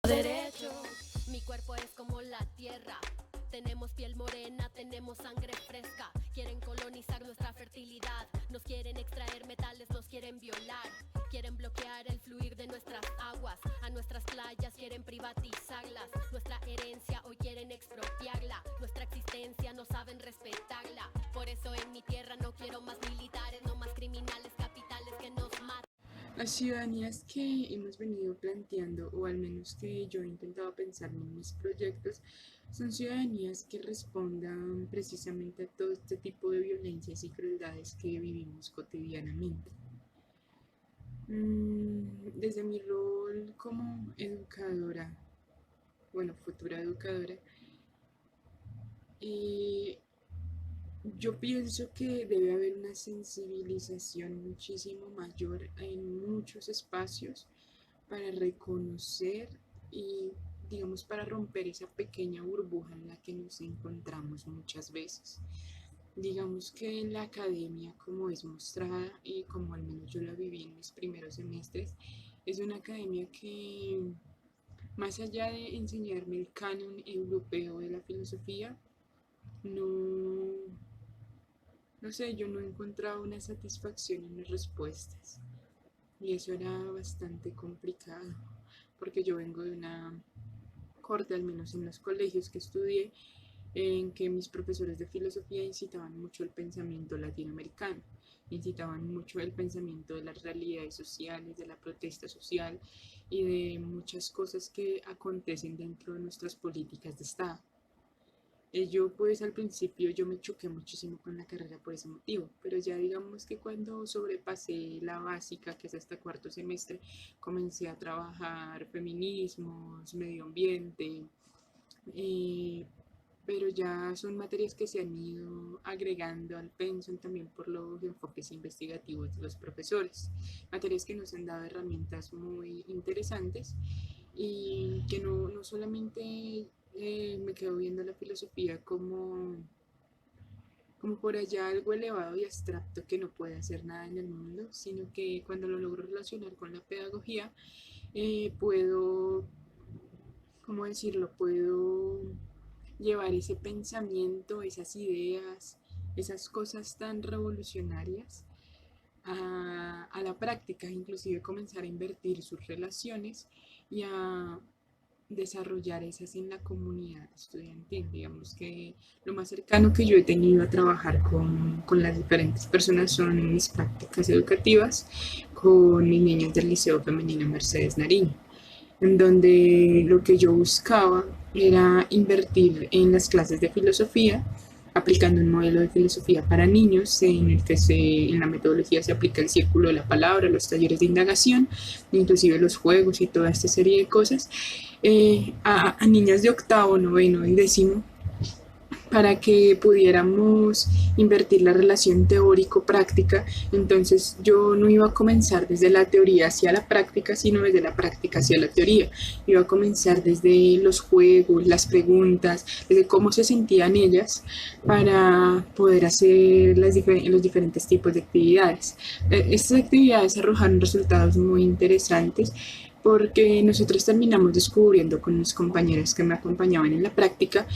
Derecho, mi cuerpo es como la tierra. Tenemos piel morena, tenemos sangre fresca. Quieren colonizar nuestra fertilidad. Nos quieren extraer metales, nos quieren violar. Quieren bloquear el fluir de nuestras aguas. A nuestras playas quieren privatizarlas. Nuestra herencia hoy quieren expropiarla. Nuestra existencia no saben respetarla. Por eso en mi tierra no quiero más militares, no más criminales capitales que nos maten. Las ciudadanías que hemos venido planteando, o al menos que yo he intentado pensar en mis proyectos, son ciudadanías que respondan precisamente a todo este tipo de violencias y crueldades que vivimos cotidianamente. Desde mi rol como educadora, bueno, futura educadora, eh, yo pienso que debe haber una sensibilización muchísimo mayor en muchos espacios para reconocer y, digamos, para romper esa pequeña burbuja en la que nos encontramos muchas veces. Digamos que en la academia, como es mostrada y como al menos yo la viví en mis primeros semestres, es una academia que, más allá de enseñarme el canon europeo de la filosofía, no, no sé, yo no he encontrado una satisfacción en las respuestas. Y eso era bastante complicado, porque yo vengo de una corte, al menos en los colegios que estudié, en que mis profesores de filosofía incitaban mucho el pensamiento latinoamericano, incitaban mucho el pensamiento de las realidades sociales, de la protesta social y de muchas cosas que acontecen dentro de nuestras políticas de Estado. Yo pues al principio yo me choqué muchísimo con la carrera por ese motivo, pero ya digamos que cuando sobrepasé la básica, que es hasta cuarto semestre, comencé a trabajar feminismos, medio ambiente, eh, pero ya son materias que se han ido agregando al pensum también por los enfoques investigativos de los profesores, materias que nos han dado herramientas muy interesantes y que no solamente me quedo viendo la filosofía como por allá algo elevado y abstracto que no puede hacer nada en el mundo, sino que cuando lo logro relacionar con la pedagogía, puedo, ¿cómo decirlo? Puedo llevar ese pensamiento, esas ideas, esas cosas tan revolucionarias a la práctica, inclusive comenzar a invertir sus relaciones y a desarrollar esas en la comunidad estudiantil. Digamos que lo más cercano que yo he tenido a trabajar con las diferentes personas son en mis prácticas educativas con mis niños del Liceo Femenino Mercedes Nariño, en donde lo que yo buscaba era invertir en las clases de filosofía, aplicando un modelo de filosofía para niños en el que en la metodología se aplica el círculo de la palabra, los talleres de indagación, inclusive los juegos y toda esta serie de cosas, a niñas de octavo, noveno y décimo, para que pudiéramos invertir la relación teórico-práctica. Entonces yo no iba a comenzar desde la teoría hacia la práctica, sino desde la práctica hacia la teoría. Iba a comenzar desde los juegos, las preguntas, desde cómo se sentían ellas para poder hacer los diferentes tipos de actividades. Estas actividades arrojaron resultados muy interesantes porque nosotros terminamos descubriendo con los compañeros que me acompañaban en la práctica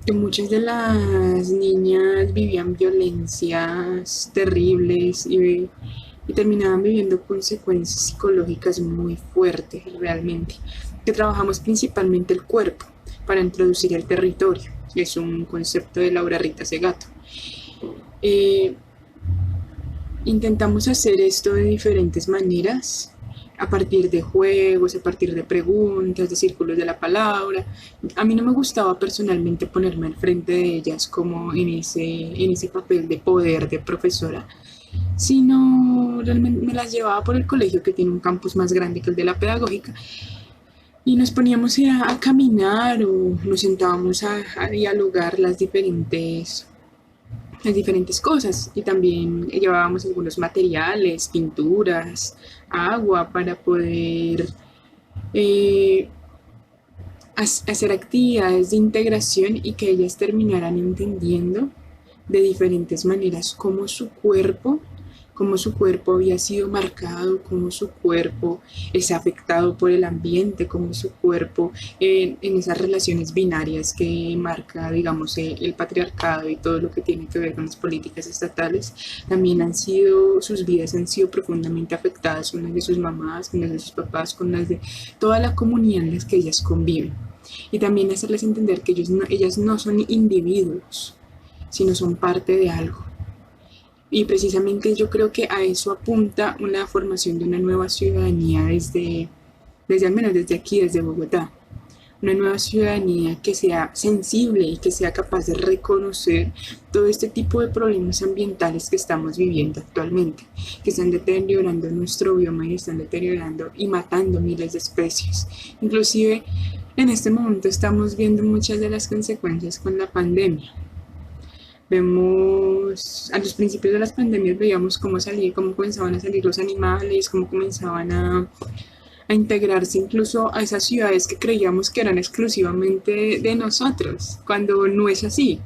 que muchas de las niñas vivían violencias terribles y terminaban viviendo consecuencias psicológicas muy fuertes realmente. Que trabajamos principalmente el cuerpo para introducir el territorio, que es un concepto de Laura Rita Segato. Eh, Intentamos hacer esto de diferentes maneras, a partir de juegos, a partir de preguntas, de círculos de la palabra. A mí no me gustaba personalmente ponerme al frente de ellas como en ese papel de poder de profesora, sino realmente me las llevaba por el colegio que tiene un campus más grande que el de la pedagógica y nos poníamos a caminar o nos sentábamos a dialogar las diferentes cosas y también llevábamos algunos materiales, pinturas, agua para poder eh, hacer actividades de integración y que ellas terminaran entendiendo de diferentes maneras cómo su cuerpo cómo su cuerpo había sido marcado, cómo su cuerpo es afectado por el ambiente, cómo su cuerpo en esas relaciones binarias que marca, digamos, el patriarcado y todo lo que tiene que ver con las políticas estatales, también sus vidas han sido profundamente afectadas, unas de sus mamás, unas de sus papás, con las de toda la comunidad en la que ellas conviven. Y también hacerles entender que ellas no son individuos, sino son parte de algo. Y precisamente yo creo que a eso apunta una formación de una nueva ciudadanía desde al menos desde aquí, desde Bogotá. Una nueva ciudadanía que sea sensible y que sea capaz de reconocer todo este tipo de problemas ambientales que estamos viviendo actualmente, que están deteriorando nuestro bioma y están deteriorando y matando miles de especies. Inclusive en este momento estamos viendo muchas de las consecuencias con la pandemia. Vemos, a los principios de las pandemias veíamos cómo comenzaban a salir los animales, cómo comenzaban a integrarse incluso a esas ciudades que creíamos que eran exclusivamente de nosotros, cuando no es así.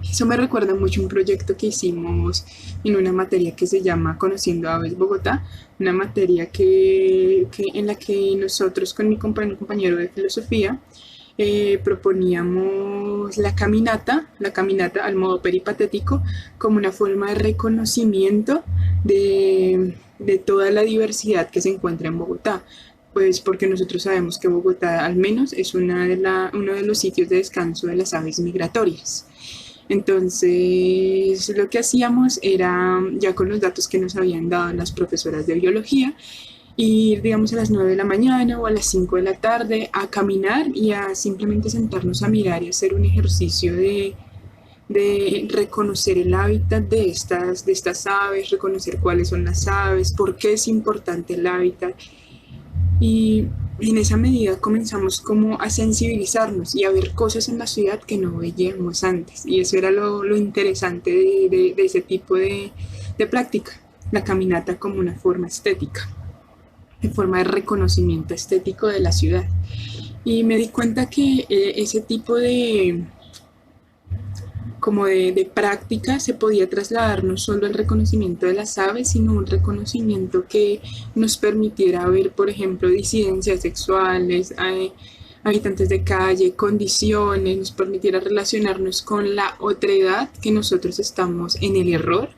Eso me recuerda mucho un proyecto que hicimos en una materia que se llama Conociendo Aves Bogotá, una materia en la que nosotros con mi compañero de filosofía proponíamos la caminata al modo peripatético como una forma de reconocimiento de toda la diversidad que se encuentra en Bogotá, pues porque nosotros sabemos que Bogotá al menos es uno de los sitios de descanso de las aves migratorias. Entonces lo que hacíamos era, ya con los datos que nos habían dado las profesoras de biología, ir, digamos, a las 9 de la mañana o a las 5 de la tarde a caminar y a simplemente sentarnos a mirar y hacer un ejercicio de reconocer el hábitat de estas aves, reconocer cuáles son las aves, por qué es importante el hábitat. Y en esa medida comenzamos como a sensibilizarnos y a ver cosas en la ciudad que no veíamos antes. Y eso era lo interesante de ese tipo de práctica, la caminata como una forma estética, de forma de reconocimiento estético de la ciudad. Y me di cuenta que ese tipo de práctica se podía trasladar no solo al reconocimiento de las aves, sino un reconocimiento que nos permitiera ver, por ejemplo, disidencias sexuales, habitantes de calle, condiciones, nos permitiera relacionarnos con la otredad, que nosotros estamos en el error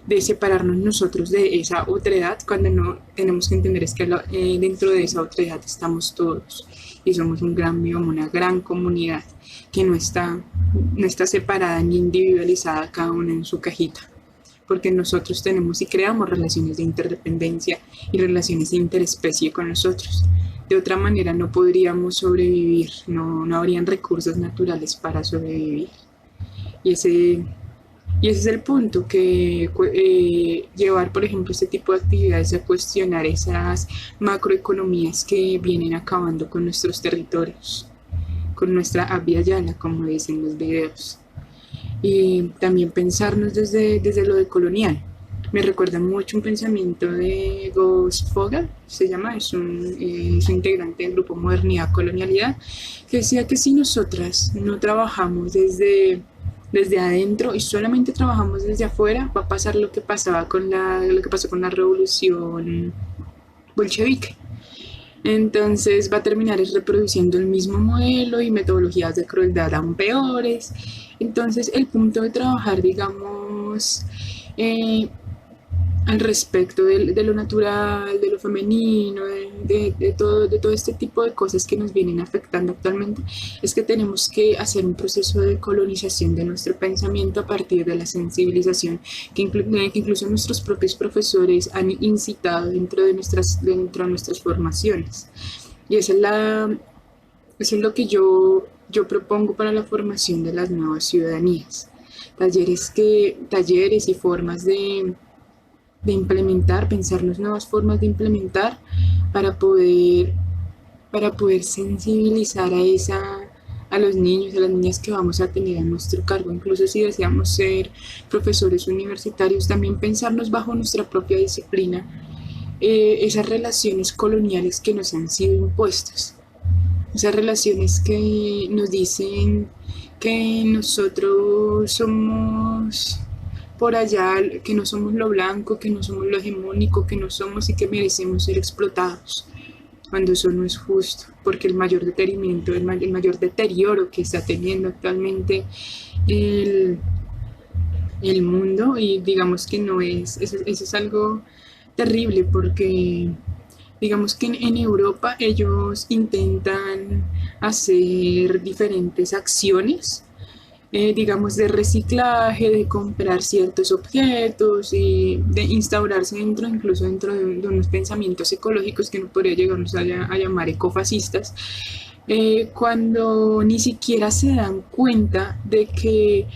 de separarnos nosotros de esa otredad, cuando no tenemos que entender es que dentro de esa otredad estamos todos y somos un gran bioma, una gran comunidad que no está separada ni individualizada cada una en su cajita, porque nosotros tenemos y creamos relaciones de interdependencia y relaciones de interespecie con nosotros. De otra manera no podríamos sobrevivir, no habrían recursos naturales para sobrevivir. Y ese es el punto, que llevar, por ejemplo, este tipo de actividades a cuestionar esas macroeconomías que vienen acabando con nuestros territorios, con nuestra Abya Yala, como dicen los videos. Y también pensarnos desde lo decolonial. Me recuerda mucho un pensamiento de Ghost Fogel, se llama, es un integrante del grupo Modernidad Colonialidad, que decía que si nosotras no trabajamos desde adentro y solamente trabajamos desde afuera, va a pasar lo que pasó con la revolución bolchevique. Entonces va a terminar reproduciendo el mismo modelo y metodologías de crueldad aún peores. Entonces el punto de trabajar, digamos, al respecto de lo natural, de lo femenino, de todo este tipo de cosas que nos vienen afectando actualmente, es que tenemos que hacer un proceso de colonización de nuestro pensamiento a partir de la sensibilización que incluso nuestros propios profesores han incitado dentro de nuestras formaciones. Y eso es lo que yo propongo para la formación de las nuevas ciudadanías. Talleres y formas de implementar, pensarnos nuevas formas de implementar para poder sensibilizar a los niños, a las niñas que vamos a tener a nuestro cargo. Incluso si deseamos ser profesores universitarios, también pensarnos bajo nuestra propia disciplina esas relaciones coloniales que nos han sido impuestas, esas relaciones que nos dicen que nosotros somos por allá, que no somos lo blanco, que no somos lo hegemónico, que no somos y que merecemos ser explotados, cuando eso no es justo, porque el mayor deterioro, el mayor deterioro que está teniendo actualmente el, el mundo, y digamos que no es, eso es algo terrible, porque digamos que en Europa ellos intentan hacer diferentes acciones, digamos, de reciclaje, de comprar ciertos objetos y de instaurarse dentro, incluso dentro de unos pensamientos ecológicos que no podría llegarnos a llamar ecofascistas, cuando ni siquiera se dan cuenta de que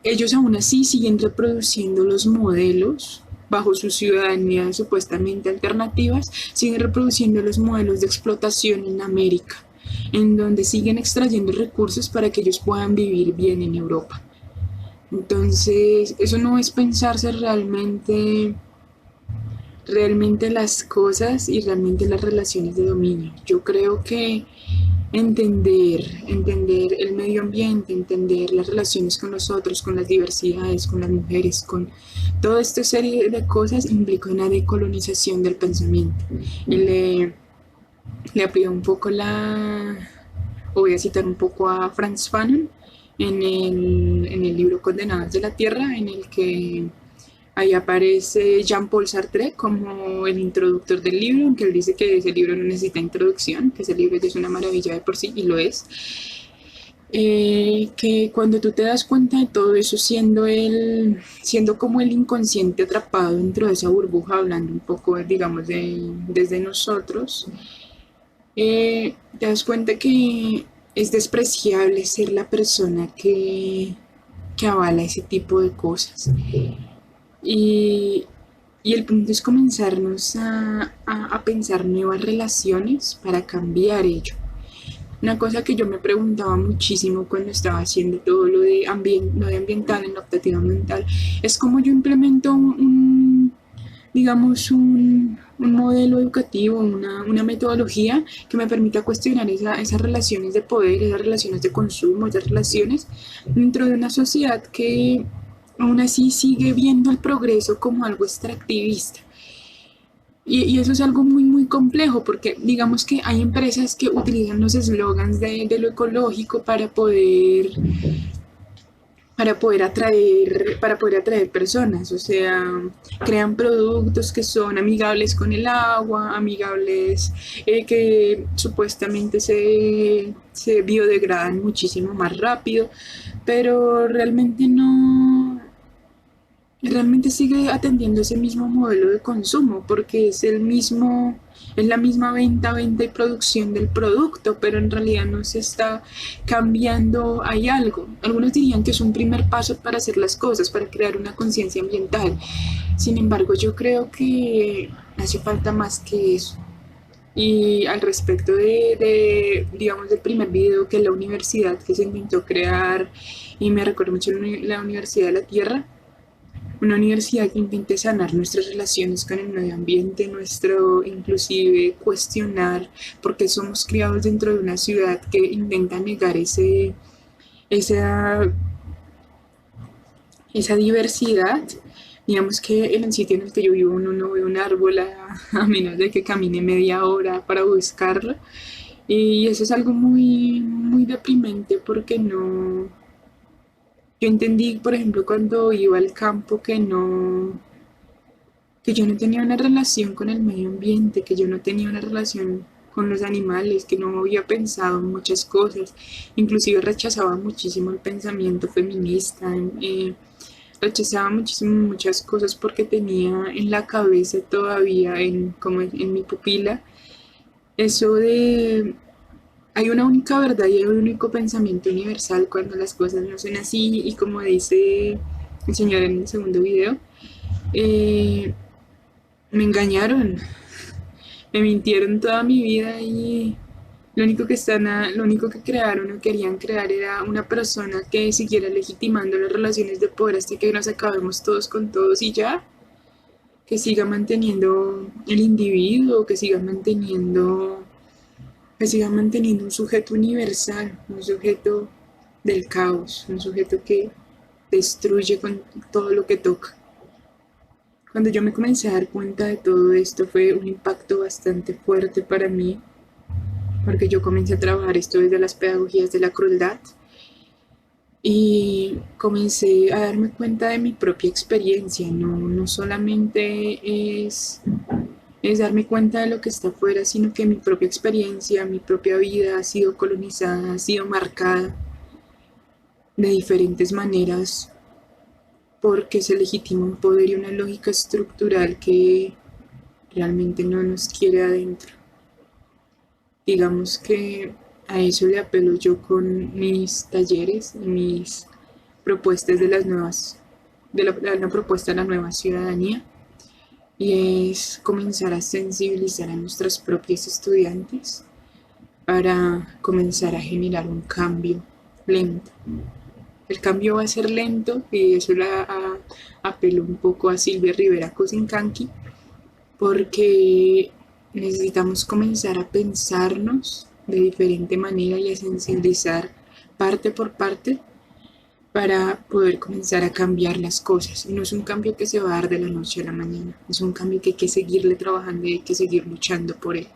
ellos aún así siguen reproduciendo los modelos bajo sus ciudadanías supuestamente alternativas, siguen reproduciendo los modelos de explotación en América, en donde siguen extrayendo recursos para que ellos puedan vivir bien en Europa. Entonces, eso no es pensarse realmente las cosas y realmente las relaciones de dominio. Yo creo que entender el medio ambiente, entender las relaciones con nosotros, con las diversidades, con las mujeres, con toda esta serie de cosas implica una decolonización del pensamiento. Y le aplico un poco o voy a citar un poco a Frantz Fanon en el libro Condenadas de la Tierra, en el que ahí aparece Jean-Paul Sartre como el introductor del libro, aunque él dice que ese libro no necesita introducción, que ese libro ya es una maravilla de por sí, y lo es. Que cuando tú te das cuenta de todo eso, siendo como el inconsciente atrapado dentro de esa burbuja, hablando un poco, digamos, desde nosotros, te das cuenta que es despreciable ser la persona que avala ese tipo de cosas. Y, y el punto es comenzarnos a pensar nuevas relaciones para cambiar ello. Una cosa que yo me preguntaba muchísimo cuando estaba haciendo todo lo de ambiental, en la optativa ambiental, es cómo yo implemento digamos, un modelo educativo, una metodología que me permita cuestionar esas relaciones de poder, esas relaciones de consumo, esas relaciones dentro de una sociedad que aún así sigue viendo el progreso como algo extractivista. Y eso es algo muy, muy complejo, porque digamos que hay empresas que utilizan los eslogans de lo ecológico para poder atraer personas, o sea, crean productos que son amigables con el agua, amigables, que supuestamente se biodegradan muchísimo más rápido, pero realmente sigue atendiendo ese mismo modelo de consumo, porque es la misma venta y producción del producto, pero en realidad no se está cambiando, hay algo. Algunos dirían que es un primer paso para hacer las cosas, para crear una conciencia ambiental. Sin embargo, yo creo que hace falta más que eso. Y al respecto digamos, del primer video, que es la universidad que se intentó crear, y me recuerdo mucho la Universidad de la Tierra, una universidad que intente sanar nuestras relaciones con el medio ambiente, inclusive cuestionar por qué somos criados dentro de una ciudad que intenta negar esa diversidad. Digamos que en el sitio en el que yo vivo uno no ve un árbol a menos de que camine media hora para buscarlo. Y eso es algo muy, muy deprimente, porque no... Yo entendí, por ejemplo, cuando iba al campo, que yo no tenía una relación con el medio ambiente, que yo no tenía una relación con los animales, que no había pensado en muchas cosas. Inclusive rechazaba muchísimo el pensamiento feminista, rechazaba muchísimo muchas cosas, porque tenía en la cabeza todavía, como en mi pupila, eso de hay una única verdad y hay un único pensamiento universal cuando las cosas no son así. Y como dice el señor en el segundo video, me engañaron, me mintieron toda mi vida, y lo único que crearon o querían crear era una persona que siguiera legitimando las relaciones de poder hasta que nos acabemos todos con todos y ya, que siga manteniendo el individuo, que siga manteniendo un sujeto universal, un sujeto del caos, un sujeto que destruye con todo lo que toca. Cuando yo me comencé a dar cuenta de todo esto fue un impacto bastante fuerte para mí, porque yo comencé a trabajar esto desde las pedagogías de la crueldad y comencé a darme cuenta de mi propia experiencia. No solamente es darme cuenta de lo que está afuera, sino que mi propia experiencia, mi propia vida ha sido colonizada, ha sido marcada de diferentes maneras porque se legitima un poder y una lógica estructural que realmente no nos quiere adentro. Digamos que a eso le apelo yo con mis talleres y mis propuestas de las nuevas, una propuesta de la nueva ciudadanía, y es comenzar a sensibilizar a nuestros propios estudiantes para comenzar a generar un cambio lento. El cambio va a ser lento y eso apelo un poco a Silvia Rivera Cosincanqui, porque necesitamos comenzar a pensarnos de diferente manera y a sensibilizar parte por parte para poder comenzar a cambiar las cosas. Y no es un cambio que se va a dar de la noche a la mañana, es un cambio que hay que seguirle trabajando y hay que seguir luchando por él.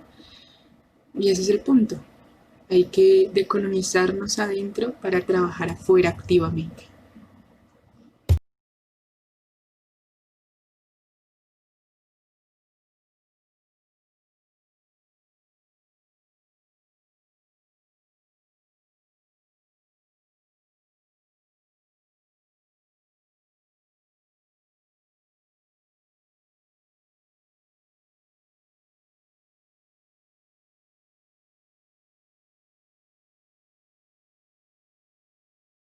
Y ese es el punto. Hay que decolonizarnos adentro para trabajar afuera activamente.